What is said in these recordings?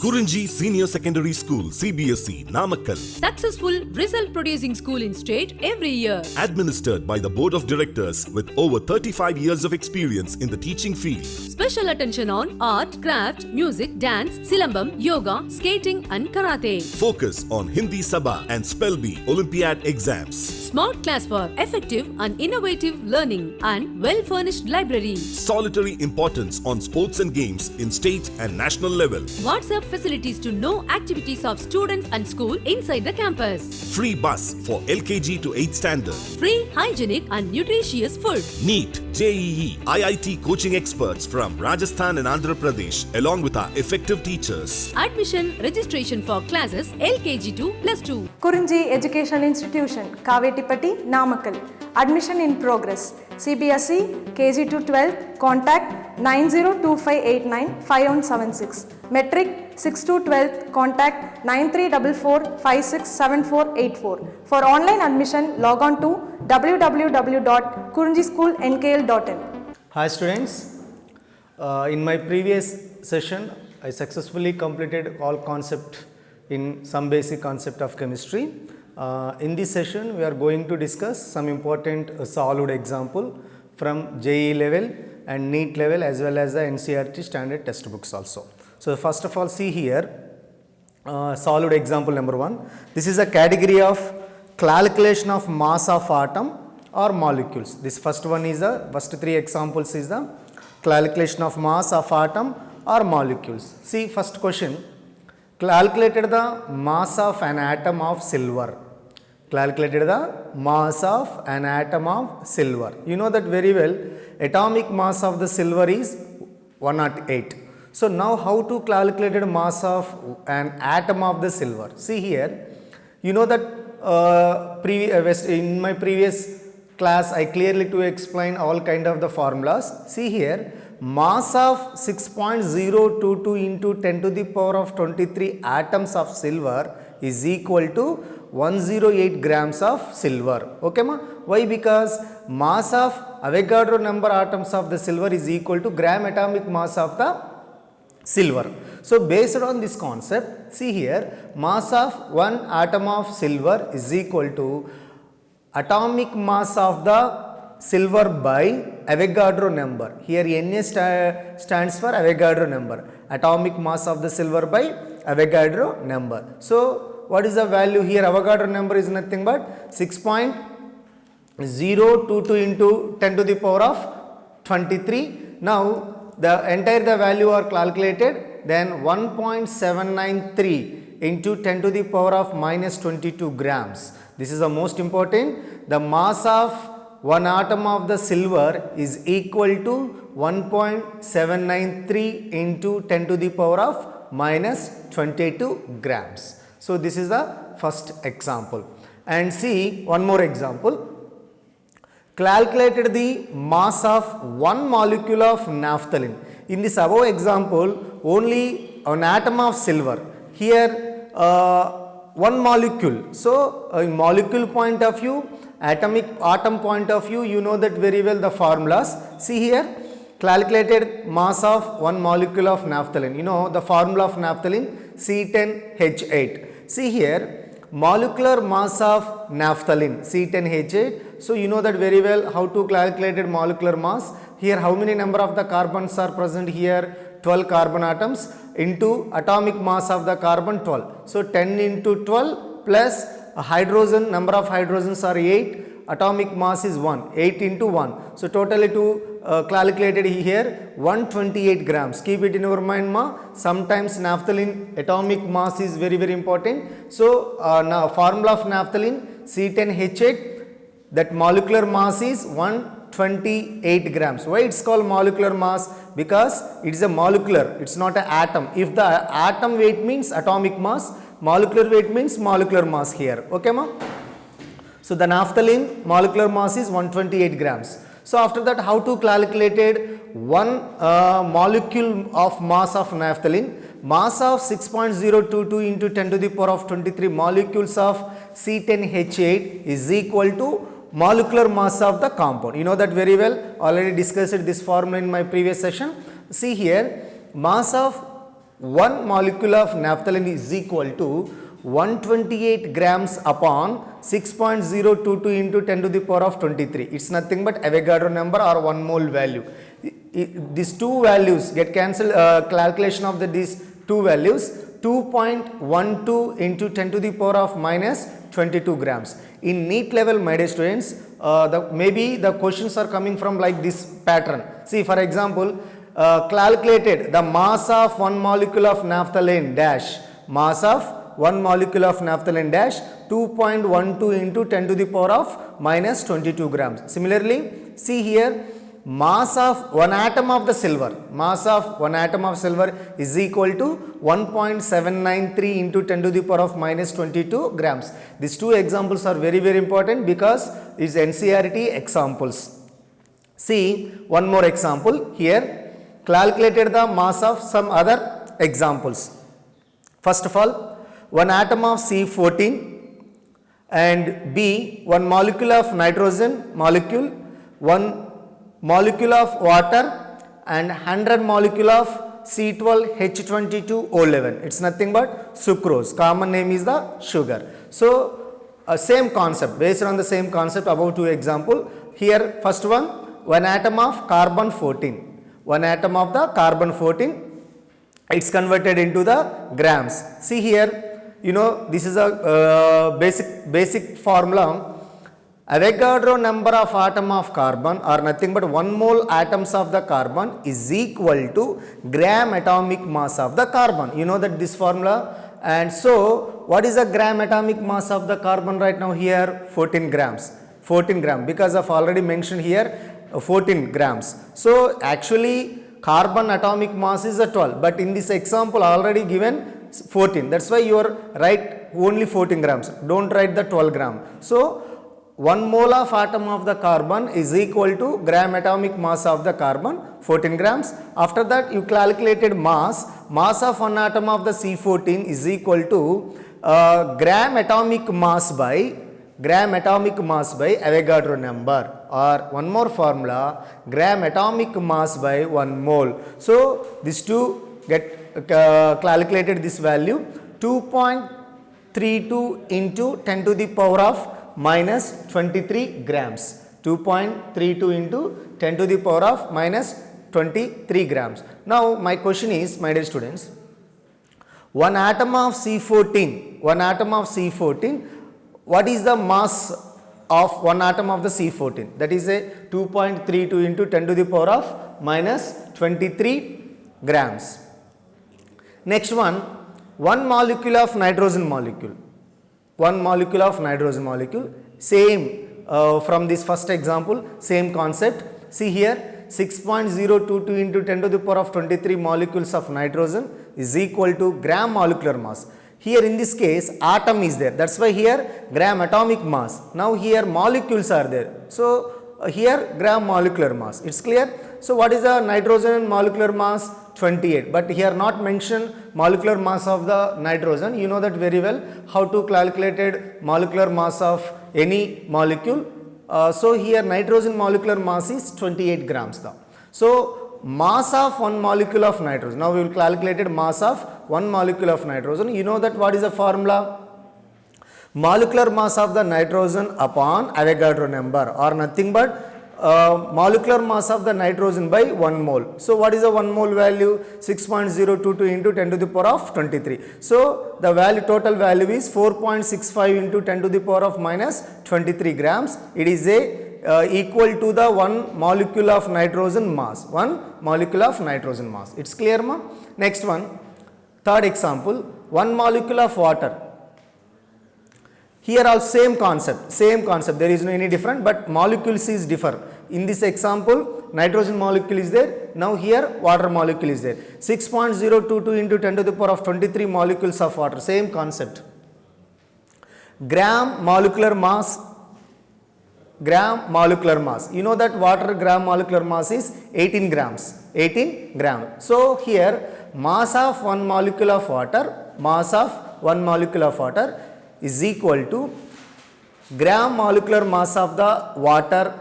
Kurunji Senior Secondary School, CBSE, Namakkal. Successful result producing school in state every year. Administered by the Board of Directors with over 35 years of experience in the teaching field. Special attention on art, craft, music, dance, silambam, yoga, skating and karate. Focus on Hindi Sabha and Spell Bee Olympiad exams. Smart class for effective and innovative learning and well-furnished library. Solitary importance on sports and games in state and national level. WhatsApp facilities to know activities of students and school inside the campus. Free bus for LKG to 8th standard. Free, hygienic and nutritious food. NEET, JEE, IIT coaching experts from Rajasthan and Andhra Pradesh along with our effective teachers. Admission registration for classes LKG to +2. Kurunji Educational Institution, Kavetipatti, Namakkal. Admission in progress. CBSE, KG to 12, contact 9025895176. Metric 6 to 12, contact 9344567484. For online admission, log on to www.kurunjischoolnkl.in. Hi students, in my previous session I successfully completed all concept in some basic concept of chemistry. In this session we are going to discuss some important solid example from JEE level and NEET level as well as the NCERT standard textbooks also. So first of all, see here solid example number 1. This is a category of calculation of mass of atom or molecules. This first one is the first 3 examples is the calculation of mass of atom or molecules. See first question, calculated the mass of an atom of silver. Calculated the mass of an atom of silver. You know that very well, atomic mass of the silver is 108. So now how to calculate the mass of an atom of the silver? See here, you know that in my previous class I clearly to explain all kind of the formulas. See here, mass of 6.022 into 10 to the power of 23 atoms of silver is equal to 108 grams of silver. Okay ma? Why? Because mass of Avogadro number atoms of the silver is equal to gram atomic mass of the silver. So based on this concept, see here, mass of one atom of silver is equal to atomic mass of the silver by Avogadro number. Here Na stands for Avogadro number. Atomic mass of the silver by Avogadro number. So what is the value here? Avogadro number is nothing but 6.022 into 10 to the power of 23. Now the entire the value are calculated, then 1.793 into 10 to the power of minus 22 grams. This is the most important. The mass of one atom of the silver is equal to 1.793 into 10 to the power of minus 22 grams. So this is the first example. And see one more example. Calculated the mass of one molecule of naphthalene. In this above example, only an atom of silver. Here one molecule. So in molecule point of view, atom point of view, you know that very well the formulas. See here, calculated mass of one molecule of naphthalene. You know the formula of naphthalene, C10H8. See here, molecular mass of naphthalene, C10H8. So you know that very well how to calculate molecular mass. Here how many number of the carbons are present here? 12 carbon atoms into atomic mass of the carbon 12. So 10 into 12 plus hydrogen, number of hydrogens are 8. Atomic mass is 1, 8 into 1. So totally to calculated here 128 grams. Keep it in your mind ma. Sometimes naphthalene atomic mass is very important. So now formula of naphthalene C10H8, that molecular mass is 128 grams. Why it's called molecular mass? Because it is a molecular, it's not an atom. If the atom weight means atomic mass, molecular weight means molecular mass here. Okay ma? So the naphthalene molecular mass is 128 grams. So after that, how to calculate one molecule of mass of naphthalene? Mass of 6.022 into 10 to the power of 23 molecules of C10H8 is equal to molecular mass of the compound. You know that very well, already discussed this formula in my previous session. See here, mass of 1 molecule of naphthalene is equal to 128 grams upon 6.022 into 10 to the power of 23. It's nothing but Avogadro number or 1 mole value. These two values get cancelled, calculation of these two values, 2.12 into 10 to the power of minus 22 grams. In NEET level, my dear students, maybe the questions are coming from like this pattern. See, for example, calculated the mass of 1 molecule of naphthalene dash, mass of 1 molecule of naphthalene dash 2.12 into 10 to the power of minus 22 grams. Similarly, see here, mass of 1 atom of the silver, mass of 1 atom of silver is equal to 1.793 into 10 to the power of minus 22 grams. These two examples are very, very important because it's NCERT examples. See one more example here. Calculated the mass of some other examples. First of all, 1 atom of C14 and B, 1 molecule of nitrogen molecule, 1 molecule of water and 100 molecule of C12H22O11. It's nothing but sucrose. Common name is the sugar. So, same concept, based on the same concept above two example. Here first one, 1 atom of carbon 14. 1 atom of the carbon 14, it's converted into the grams. See here, you know, this is a basic formula. Avogadro number of atom of carbon are nothing but 1 mole atoms of the carbon is equal to gram atomic mass of the carbon. You know that this formula. And so, what is the gram atomic mass of the carbon right now here? 14 grams. 14 grams, because I've already mentioned here 14 grams. So, actually carbon atomic mass is a 12, but in this example already given 14. That's why you are write only 14 grams. Don't write the 12 gram. So, 1 mole of atom of the carbon is equal to gram atomic mass of the carbon 14 grams. After that you calculated mass of 1 atom of the C14 is equal to gram atomic mass by Avogadro number, or one more formula, gram atomic mass by 1 mole. So, these two get calculated this value 2.32 into 10 to the power of minus 23 grams. 2.32 into 10 to the power of minus 23 grams. Now, my question is, my dear students, 1 atom of C14, what is the mass of 1 atom of the C14? That is a 2.32 into 10 to the power of minus 23 grams. Next one, 1 molecule of nitrogen molecule. 1 molecule of nitrogen molecule, same from this first example, same concept. See here, 6.022 into 10 to the power of 23 molecules of nitrogen is equal to gram molecular mass. Here in this case atom is there, that's why here gram atomic mass. Now here molecules are there, so here gram molecular mass. It's clear? So what is the nitrogen molecular mass? 28, but here not mentioned molecular mass of the nitrogen. You know that very well how to calculate molecular mass of any molecule. So here nitrogen molecular mass is 28 grams though. So mass of 1 molecule of nitrogen. Now we will calculate mass of 1 molecule of nitrogen. You know that what is the formula? Molecular mass of the nitrogen upon Avogadro number, or nothing but molecular mass of the nitrogen by 1 mole. So what is the 1 mole value? 6.022 into 10 to the power of 23. So the value, total value is 4.65 into 10 to the power of minus 23 grams. It is equal to the 1 molecule of nitrogen mass. 1 molecule of nitrogen mass. It's clear, ma? Next one, third example, 1 molecule of water. Here also same concept, there is no any different, but molecules is differ. In this example, nitrogen molecule is there, now here water molecule is there. 6.022 into 10 to the power of 23 molecules of water, same concept. Gram molecular mass, you know that water gram molecular mass is 18 grams, 18 gram. So here mass of 1 molecule of water, is equal to gram molecular mass of the water,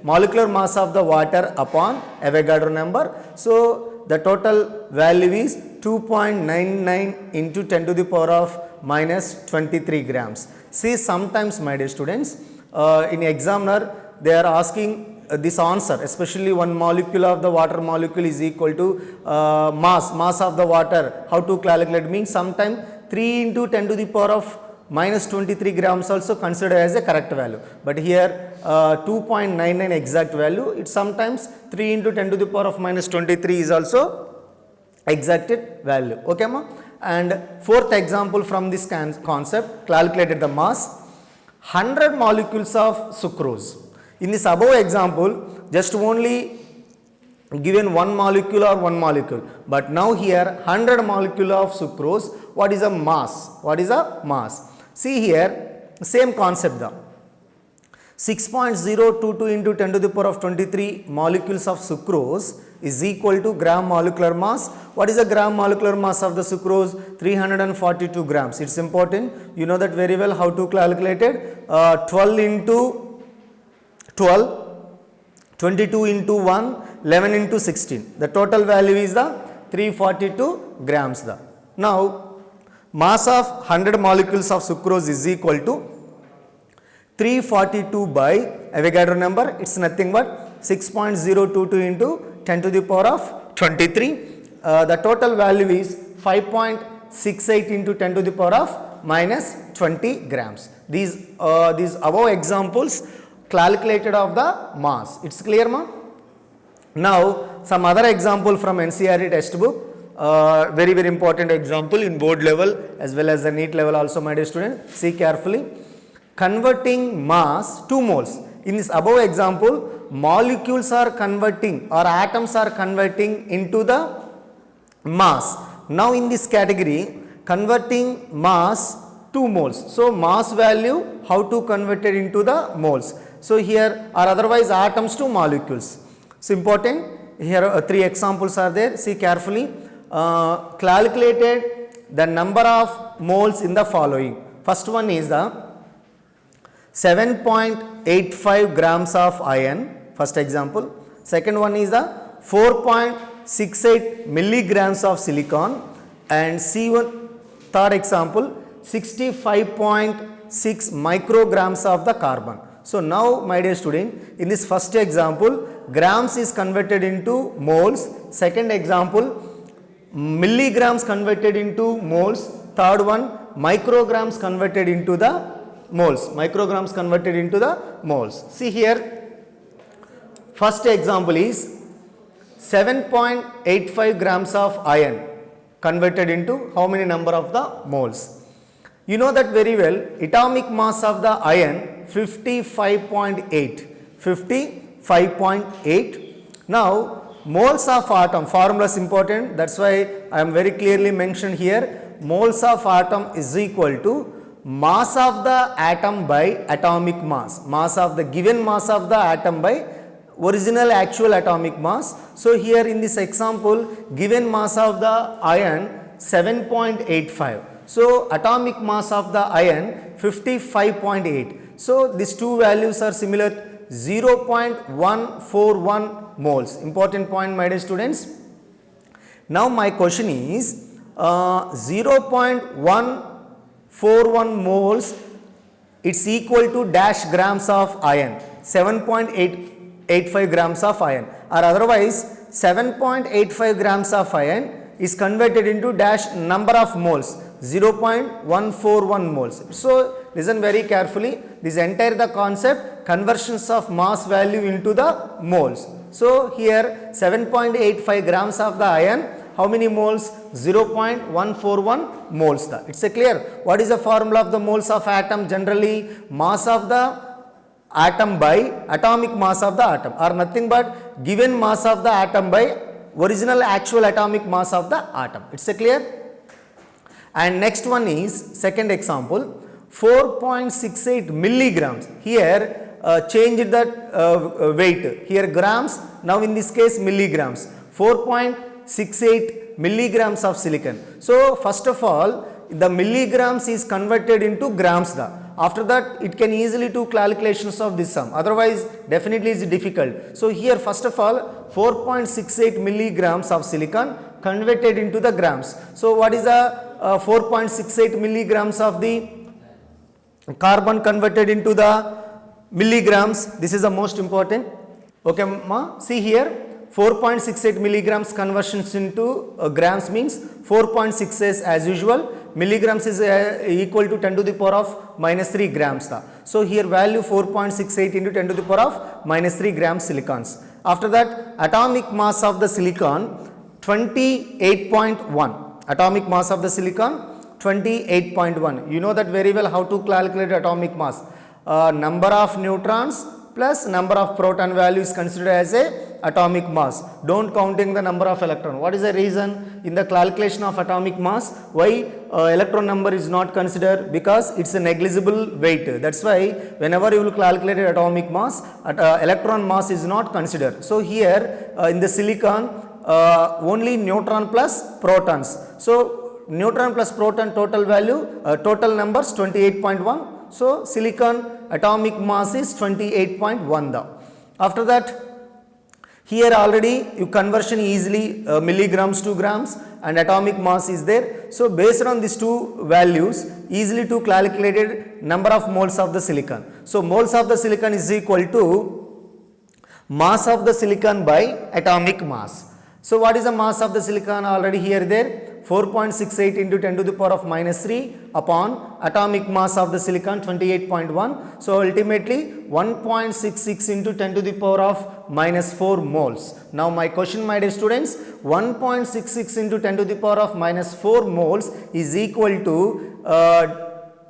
molecular mass of the water upon Avogadro number. So the total value is 2.99 into 10 to the power of minus 23 grams. See, sometimes my dear students, in examiner they are asking this answer, especially one molecule of the water molecule is equal to mass of the water. How to calculate means sometimes 3 into 10 to the power of minus 23 grams also considered as a correct value. But here 2.99 exact value, it sometimes 3 into 10 to the power of minus 23 is also exacted value. Okay ma? And fourth example from this concept, calculated the mass, 100 molecules of sucrose. In this above example, just only given one molecule or one molecule, but now here 100 molecule of sucrose. What is a mass? What is a mass? See here, same concept though. 6.022 into 10 to the power of 23 molecules of sucrose is equal to gram molecular mass. What is the gram molecular mass of the sucrose? 342 grams. It's important. You know that very well how to calculate it. 12 into 12, 22 into 1, 11 into 16. The total value is the 342 grams. Now, mass of 100 molecules of sucrose is equal to 342 by Avogadro number. It's nothing but 6.022 into 10 to the power of 23. The total value is 5.68 into 10 to the power of minus 20 grams. These above examples calculated of the mass. It's clear, ma? Now, some other example from NCERT textbook. Very important example in board level as well as the NEET level also, my dear student. See carefully. Converting mass 2 moles. In this above example, molecules are converting or atoms are converting into the mass. Now in this category, converting mass 2 moles. So mass value, how to convert it into the moles. So here are otherwise atoms to molecules. It's important. Here 3 examples are there. See carefully. Calculated the number of moles in the following. First one is the 7.85 grams of iron, first example. Second one is the 4.68 milligrams of silicon, and C1, third example, 65.6 micrograms of the carbon. So now, my dear student, in this first example, grams is converted into moles. Second example, milligrams converted into moles. Third one, micrograms converted into the moles. Micrograms converted into the moles. See here, first example is 7.85 grams of iron converted into how many number of the moles? You know that very well. Atomic mass of the iron 55.8. 55.8. Now, moles of atom, formula is important. That's why I am very clearly mentioned here. Moles of atom is equal to mass of the atom by atomic mass. Mass of the given mass of the atom by original actual atomic mass. So here in this example, given mass of the iron 7.85. So atomic mass of the iron 55.8. So these two values are similar, 0.141 moles. Important point, my dear students. Now my question is 0.141 moles, it's equal to dash grams of iron, 7.85 grams of iron, or otherwise 7.85 grams of iron is converted into dash number of moles, 0.141 moles. So listen very carefully, this entire the concept, conversions of mass value into the moles. So here 7.85 grams of the iron, how many moles? 0.141 moles. It's a clear. What is the formula of the moles of atom? Generally, mass of the atom by atomic mass of the atom, or nothing but given mass of the atom by original actual atomic mass of the atom. It's a clear. And next one is second example, 4.68 milligrams. Here change that weight. Here grams, now in this case milligrams. 4.68 milligrams of silicon. So first of all, the milligrams is converted into grams. After that, it can easily do calculations of this sum. Otherwise, definitely it's difficult. So here, first of all, 4.68 milligrams of silicon converted into the grams. So what is the 4.68 milligrams of the carbon converted into the milligrams? This is the most important. Okay, ma, see here, 4.68 milligrams conversions into grams means 4.68 as usual. Milligrams is equal to 10 to the power of minus 3 grams. So here value 4.68 into 10 to the power of minus 3 grams silicons. After that, atomic mass of the silicon 28.1. Atomic mass of the silicon 28.1. You know that very well how to calculate atomic mass. Number of neutrons plus number of proton value is considered as a atomic mass. Don't counting the number of electron. What is the reason in the calculation of atomic mass? Why electron number is not considered? Because it's a negligible weight. That's why whenever you will calculate atomic mass, electron mass is not considered. So here in the silicon only neutron plus protons. So neutron plus proton total value, total numbers 28.1. So silicon atomic mass is 28.1. After that, here already you conversion easily milligrams to grams and atomic mass is there. So based on these two values, easily to calculated number of moles of the silicon. So moles of the silicon is equal to mass of the silicon by atomic mass. So what is the mass of the silicon? Already here there 4.68 into 10 to the power of minus 3 upon atomic mass of the silicon 28.1. So ultimately 1.66 into 10 to the power of minus 4 moles. Now my question, my dear students, 1.66 into 10 to the power of minus 4 moles is equal to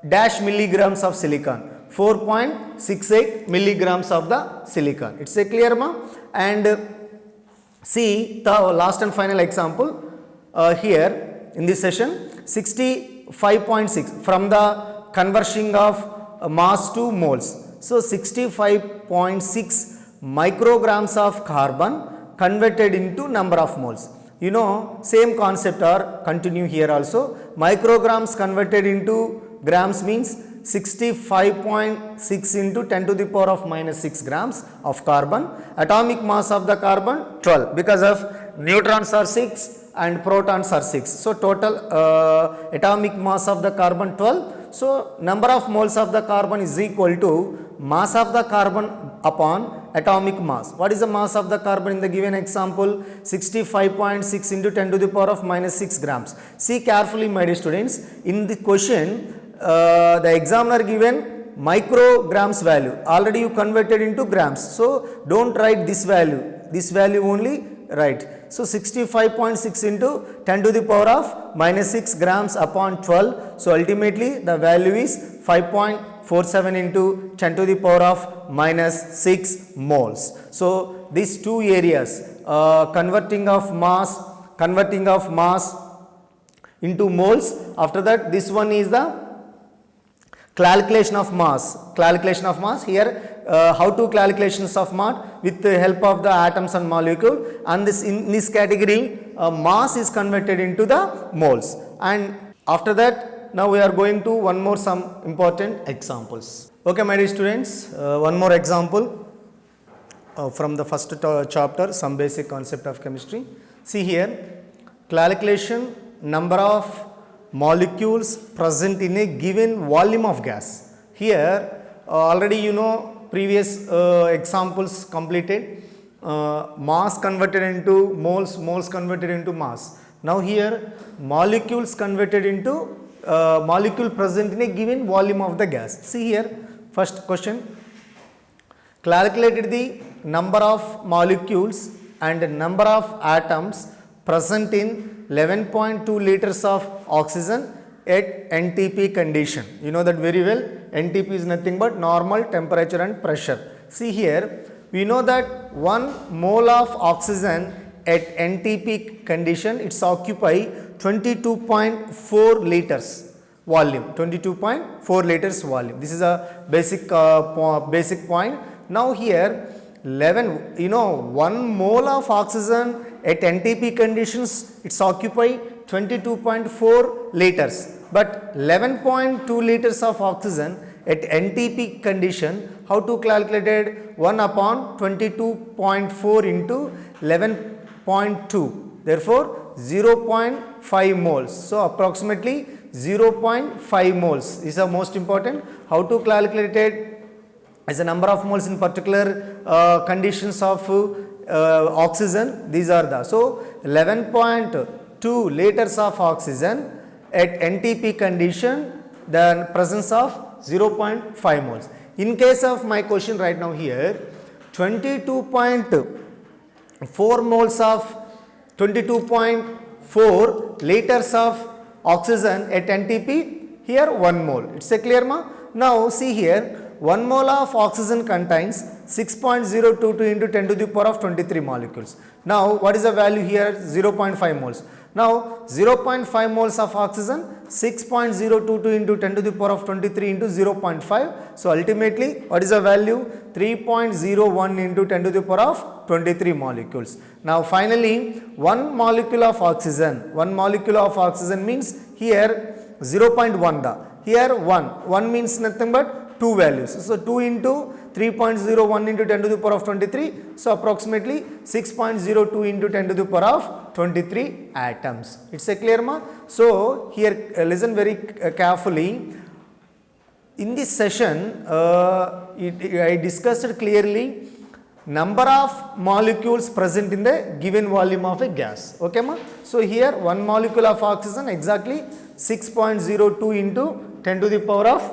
dash milligrams of silicon. 4.68 milligrams of the silicon. It's a clear, ma? And see the last and final example. Here in this session 65.6 from the conversion of mass to moles. So 65.6 micrograms of carbon converted into number of moles. You know, same concept or continue here also. Micrograms converted into grams means 65.6 into 10 to the power of minus 6 grams of carbon. Atomic mass of the carbon 12 because of neutrons are 6 and protons are 6. So total atomic mass of the carbon 12. So number of moles of the carbon is equal to mass of the carbon upon atomic mass. What is the mass of the carbon in the given example? 65.6 into 10 to the power of minus 6 grams. See carefully, my dear students, in the question the examiner given micrograms value. Already you converted into grams. So don't write this value. This value only write. So 65.6 into 10 to the power of minus 6 grams upon 12. So ultimately the value is 5.47 into 10 to the power of minus 6 moles. So these two areas, converting of mass into moles. After that, this one is the calculation of mass. Here how to calculations of mass with the help of the atoms and molecule, and this in this category mass is converted into the moles. And after that, now we are going to one more some important examples. Okay, my dear students, one more example from the first chapter, some basic concept of chemistry. See here, calculation number of molecules present in a given volume of gas. Here already you know previous examples completed, mass converted into moles, moles converted into mass. Now here molecules converted into molecule present in a given volume of the gas. See here, first question, calculated the number of molecules and number of atoms present in 11.2 liters of oxygen at NTP condition. You know that very well. NTP is nothing but normal temperature and pressure. See here, we know that 1 mole of oxygen at NTP condition, it's occupy 22.4 liters volume. 22.4 liters volume. This is a basic point. Now here 11, you know, 1 mole of oxygen at NTP conditions, it's occupy 22.4 liters, but 11.2 liters of oxygen at NTP condition, how to calculate it? 1 upon 22.4 into 11.2. Therefore, 0.5 moles. So, approximately 0.5 moles is the most important. How to calculate it? As a number of moles in particular conditions of oxygen, these are the. So, 11.2 liters of oxygen at NTP condition, the presence of 0.5 moles. In case of my question right now here, 22.4 moles of 22.4 liters of oxygen at NTP, here 1 mole. It's a clear ma? Now see here, 1 mole of oxygen contains 6.022 into 10 to the power of 23 molecules. Now what is the value here? 0.5 moles. Now 0.5 moles of oxygen, 6.022 into 10 to the power of 23 into 0.5. So ultimately what is the value? 3.01 into 10 to the power of 23 molecules. Now finally 1 molecule of oxygen means here 0.1 da. Here 1 means nothing but 2 values. So 2 into 3.01 into 10 to the power of 23. So approximately 6.02 into 10 to the power of 23 atoms. It's a clear ma? So here listen very carefully. In this session I discussed clearly number of molecules present in the given volume of a gas. Okay ma? So here 1 molecule of oxygen exactly 6.02 into 10 to the power of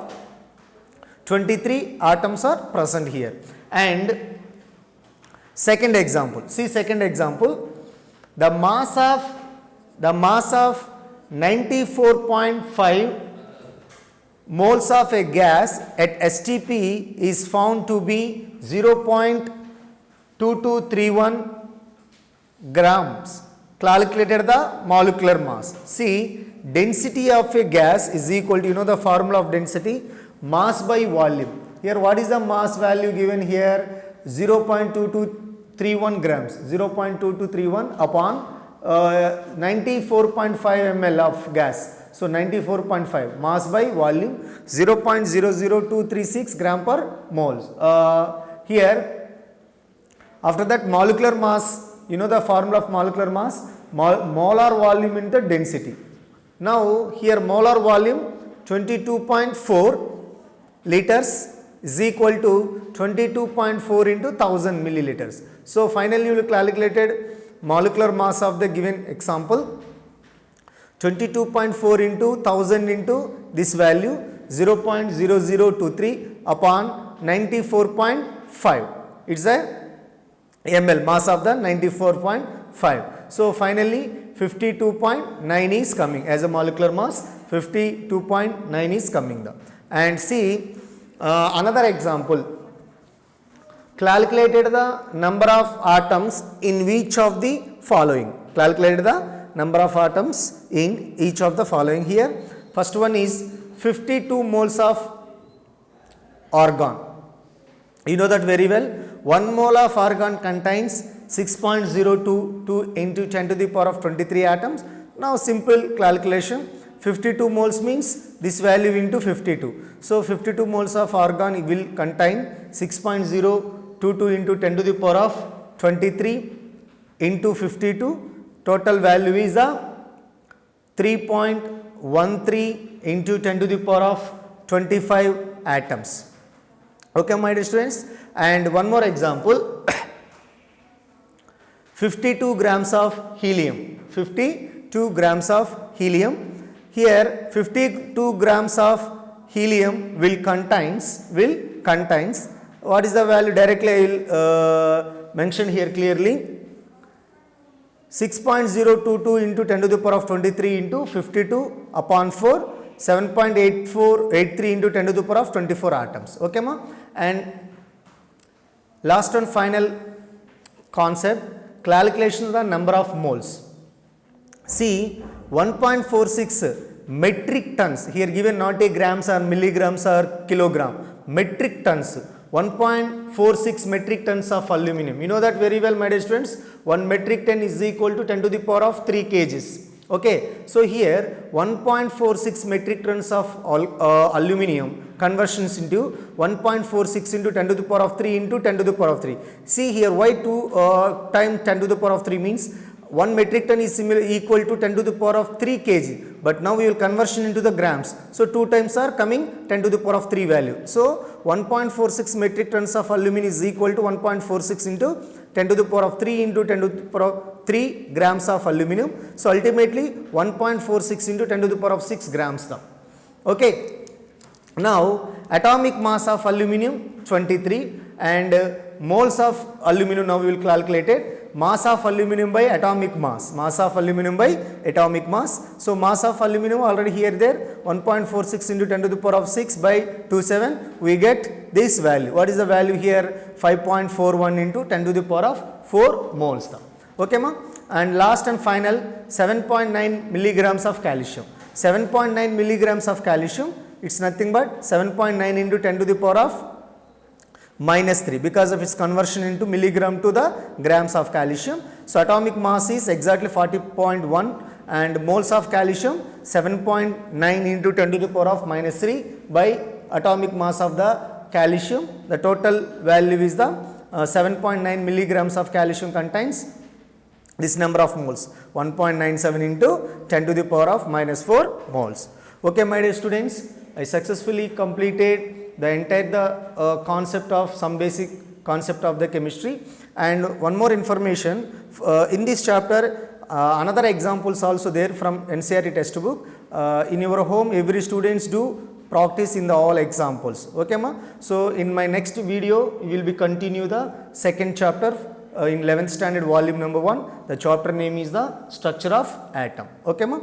23 atoms are present here. And second example, see second example, the mass of 94.5 moles of a gas at STP is found to be 0.2231 grams. Calculated the molecular mass. See, density of a gas is equal to, you know the formula of density, mass by volume. Here what is the mass value given here? 0.2231 grams, 0.2231 upon 94.5 ml of gas. So 94.5 mass by volume 0.00236 gram per moles. Here after that molecular mass, you know the formula of molecular mass, molar volume into density. Now here molar volume 22.4 liters is equal to 22.4 into 1000 milliliters. So finally you will calculated molecular mass of the given example 22.4 into 1000 into this value 0.0023 upon 94.5. It's a ml mass of the 94.5. So finally 52.9 is coming as a molecular mass, 52.9 is coming the. And see another example, calculated the number of atoms in each of the following. Calculated the number of atoms in each of the following here. First one is 52 moles of argon. You know that very well. 1 mole of argon contains 6.022 into 10 to the power of 23 atoms. Now simple calculation, 52 moles means this value into 52. So 52 moles of argon will contain 6.022 into 10 to the power of 23 into 52. Total value is a 3.13 into 10 to the power of 25 atoms. Okay my dear students, and one more example, 52 grams of helium, 52 grams of helium. Here 52 grams of helium will contains, what is the value? Directly I will mention here clearly, 6.022 into 10 to the power of 23 into 52 upon 4, 7.8483 into 10 to the power of 24 atoms. Okay ma? And last and final concept, calculation of the number of moles. See 1.46 metric tons, here given not a grams or milligrams or kilogram, metric tons, 1.46 metric tons of aluminum. You know that very well my dear students, 1 metric ton is equal to 10 to the power of 3 kgs. Okay, so here 1.46 metric tons of aluminum conversions into 1.46 into 10 to the power of 3 into 10 to the power of 3. See here, why 2 times 10 to the power of 3 means 1 metric ton is equal to 10 to the power of 3 kg, but now we will conversion into the grams. So 2 times are coming 10 to the power of 3 value. So 1.46 metric tons of aluminum is equal to 1.46 into 10 to the power of 3 into 10 to the power of 3 grams of aluminum. So ultimately 1.46 into 10 to the power of 6 grams now. Okay. Now atomic mass of aluminum 23 and moles of aluminum now we will calculate it. Mass of aluminum by atomic mass. Mass of aluminum by atomic mass. So mass of aluminum already here there 1.46 into 10 to the power of 6 by 27. We get this value. What is the value here? 5.41 into 10 to the power of 4 moles now. Okay ma? And last and final 7.9 milligrams of calcium. 7.9 milligrams of calcium, it's nothing but 7.9 into 10 to the power of minus 3 because of its conversion into milligram to the grams of calcium. So atomic mass is exactly 40.1 and moles of calcium 7.9 into 10 to the power of minus 3 by atomic mass of the calcium. The total value is the 7.9 milligrams of calcium contains this number of moles, 1.97 into 10 to the power of minus 4 moles. Okay my dear students, I successfully completed the entire concept of some basic concept of the chemistry. And one more information, in this chapter another examples also there from NCERT textbook. In your home every students do practice in the all examples. Okay ma? So in my next video we will be continue the second chapter in 11th standard volume number 1. The chapter name is the structure of atom. Okay ma?